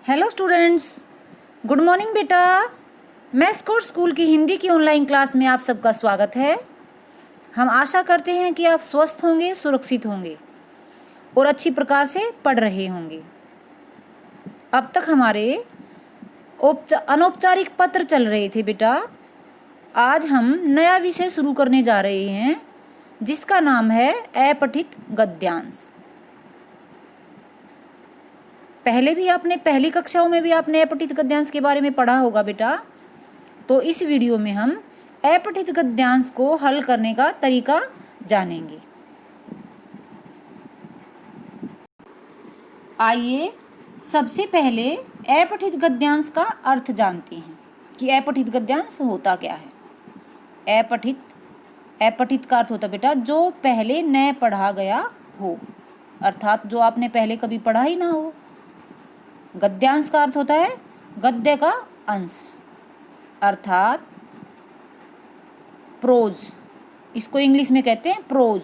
Hello students, good morning बेटा। मैं score school की हिंदी की ऑनलाइन क्लास में आप सबका स्वागत है। हम आशा करते हैं कि आप स्वस्थ होंगे, सुरक्षित होंगे और अच्छी प्रकार से पढ़ रहे होंगे। अब तक हमारे अनौपचारिक पत्र चल रहे थे बेटा। आज हम नया विषय शुरू करने जा रहे हैं जिसका नाम है अपठित गद्यांश। पहले भी आपने पहली कक्षाओं में भी आपने अपठित गद्यांश के बारे में पढ़ा होगा बेटा। तो इस वीडियो में हम अपठित गद्यांश को हल करने का तरीका जानेंगे। आइए सबसे पहले अपठित गद्यांश का अर्थ जानते हैं कि अपठित गद्यांश होता क्या है। अपठित का अर्थ होता बेटा जो पहले न पढ़ा गया हो, अर्थात जो आपने पहले कभी पढ़ा ही ना हो। गद्यांश का अर्थ होता है गद्य का अंश, अर्थात प्रोज। इसको इंग्लिश में कहते हैं प्रोज।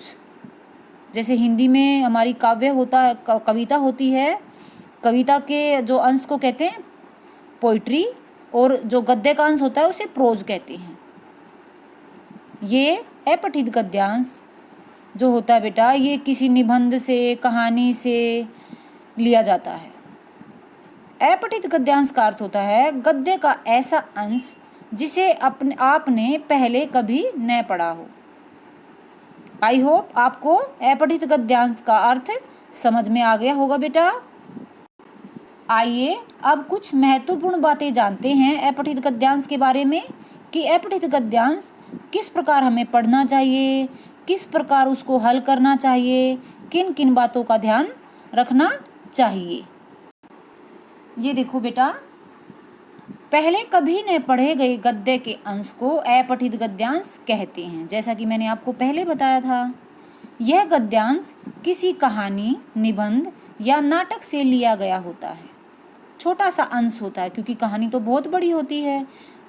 जैसे हिंदी में हमारी काव्य होता है, कविता होती है, कविता के जो अंश को कहते हैं पोइट्री, और जो गद्य का अंश होता है उसे प्रोज कहते हैं। ये अपठित गद्यांश जो होता है बेटा, ये किसी निबंध से, कहानी से लिया जाता है। अपठित गद्यांश का अर्थ होता है गद्य का ऐसा अंश जिसे आपने पहले कभी न पढ़ा हो। आई होप आपको अपठित गद्यांश का अर्थ समझ में आ गया होगा बेटा। आइए अब कुछ महत्वपूर्ण बातें जानते हैं अपठित गद्यांश के बारे में कि अपठित गद्यांश किस प्रकार हमें पढ़ना चाहिए, किस प्रकार उसको हल करना चाहिए, किन किन बातों का ध्यान रखना चाहिए। ये देखो बेटा, पहले कभी न पढ़े गए गद्य के अंश को अपठित गद्यांश कहते हैं। जैसा कि मैंने आपको पहले बताया था, यह गद्यांश किसी कहानी, निबंध या नाटक से लिया गया होता है। छोटा सा अंश होता है, क्योंकि कहानी तो बहुत बड़ी होती है।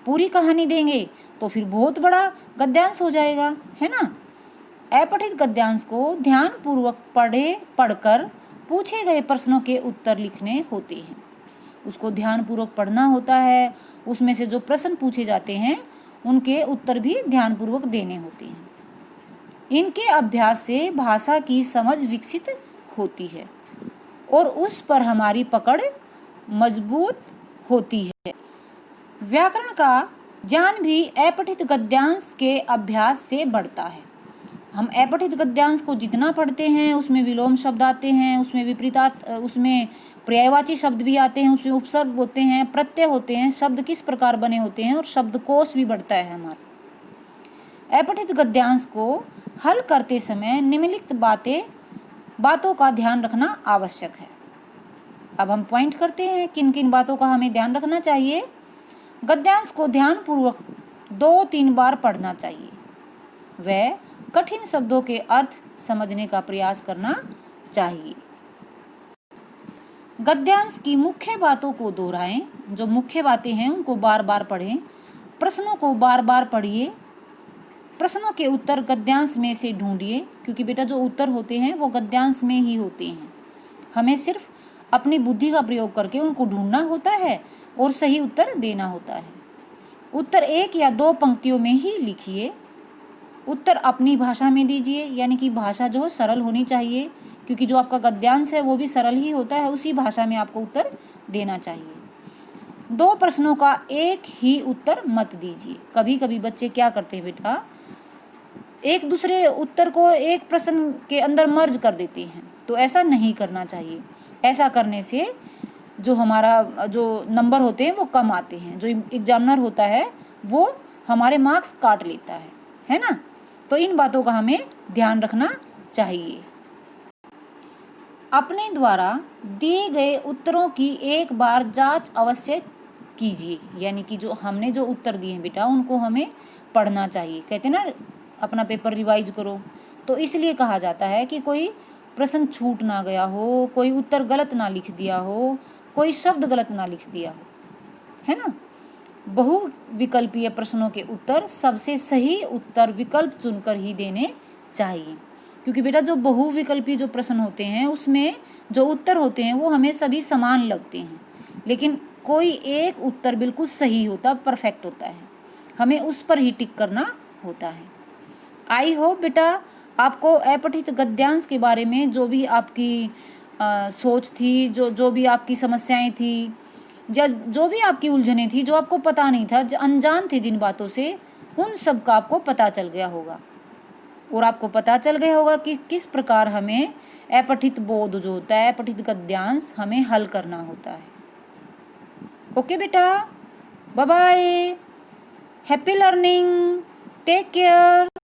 पूरी कहानी देंगे तो फिर बहुत बड़ा गद्यांश हो जाएगा, है ना। अपठित गद्यांश को ध्यानपूर्वक पढ़कर पूछे गए प्रश्नों के उत्तर लिखने होते हैं। उसको ध्यानपूर्वक पढ़ना होता है, उसमें से जो प्रश्न पूछे जाते हैं उनके उत्तर भी ध्यानपूर्वक देने होते हैं। इनके अभ्यास से भाषा की समझ विकसित होती है और उस पर हमारी पकड़ मजबूत होती है। व्याकरण का ज्ञान भी अपठित गद्यांश के अभ्यास से बढ़ता है। हम अपठित गद्यांश को जितना पढ़ते हैं उसमें विलोम शब्द आते हैं, उसमें विपरीतार्थ, उसमें पर्यायवाची शब्द भी आते हैं, उसमें उपसर्ग होते हैं, प्रत्यय होते हैं, शब्द किस प्रकार बने होते हैं और शब्दकोश भी बढ़ता है हमारा। अपठित गद्यांश को हल करते समय निम्नलिखित बातों का ध्यान रखना आवश्यक है। अब हम पॉइंट करते हैं किन किन बातों का हमें ध्यान रखना चाहिए। गद्यांश को ध्यानपूर्वक 2-3 बार पढ़ना चाहिए। वह कठिन शब्दों के अर्थ समझने का प्रयास करना चाहिए। गद्यांश की मुख्य बातों को दोहराएं। जो मुख्य बातें हैं उनको बार बार पढ़ें। प्रश्नों को बार बार पढ़िए। प्रश्नों के उत्तर गद्यांश में से ढूंढिए, क्योंकि बेटा जो उत्तर होते हैं वो गद्यांश में ही होते हैं। हमें सिर्फ अपनी बुद्धि का प्रयोग करके उनको ढूंढना होता है और सही उत्तर देना होता है। उत्तर 1 या 2 पंक्तियों में ही लिखिए। उत्तर अपनी भाषा में दीजिए, यानी कि भाषा जो सरल होनी चाहिए, क्योंकि जो आपका गद्यांश है वो भी सरल ही होता है, उसी भाषा में आपको उत्तर देना चाहिए। 2 प्रश्नों का एक ही उत्तर मत दीजिए। कभी कभी बच्चे क्या करते हैं बेटा, एक दूसरे उत्तर को एक प्रश्न के अंदर मर्ज कर देते हैं, तो ऐसा नहीं करना चाहिए। ऐसा करने से जो हमारा जो नंबर होते हैं वो कम आते हैं। जो एग्जामिनर होता है वो हमारे मार्क्स काट लेता है ना। तो इन बातों का हमें ध्यान रखना चाहिए। अपने द्वारा दिए गए उत्तरों की एक बार जांच अवश्य कीजिए, यानी कि जो हमने जो उत्तर दिए हैं बेटा उनको हमें पढ़ना चाहिए। कहते हैं ना अपना पेपर रिवाइज करो, तो इसलिए कहा जाता है कि कोई प्रश्न छूट ना गया हो, कोई उत्तर गलत ना लिख दिया हो, कोई शब्द गलत ना लिख दिया हो, है ना। बहुविकल्पीय प्रश्नों के उत्तर सबसे सही उत्तर विकल्प चुनकर ही देने चाहिए, क्योंकि बेटा जो बहुविकल्पी जो प्रश्न होते हैं उसमें जो उत्तर होते हैं वो हमें सभी समान लगते हैं। लेकिन कोई एक उत्तर बिल्कुल सही होता, परफेक्ट होता है, हमें उस पर ही टिक करना होता है। आई होप बेटा आपको अपठित गद्यांश के बारे में जो भी आपकी सोच थी, जो भी आपकी समस्याएं थी, जो भी आपकी उलझनें थी, जो आपको पता नहीं था, जो अनजान थे जिन बातों से, उन सब का आपको पता चल गया होगा। और आपको पता चल गया होगा कि किस प्रकार हमें अपठित बोध जो होता है, अपठित गद्यांश हमें हल करना होता है। ओके बेटा, bye bye, happy learning, take care.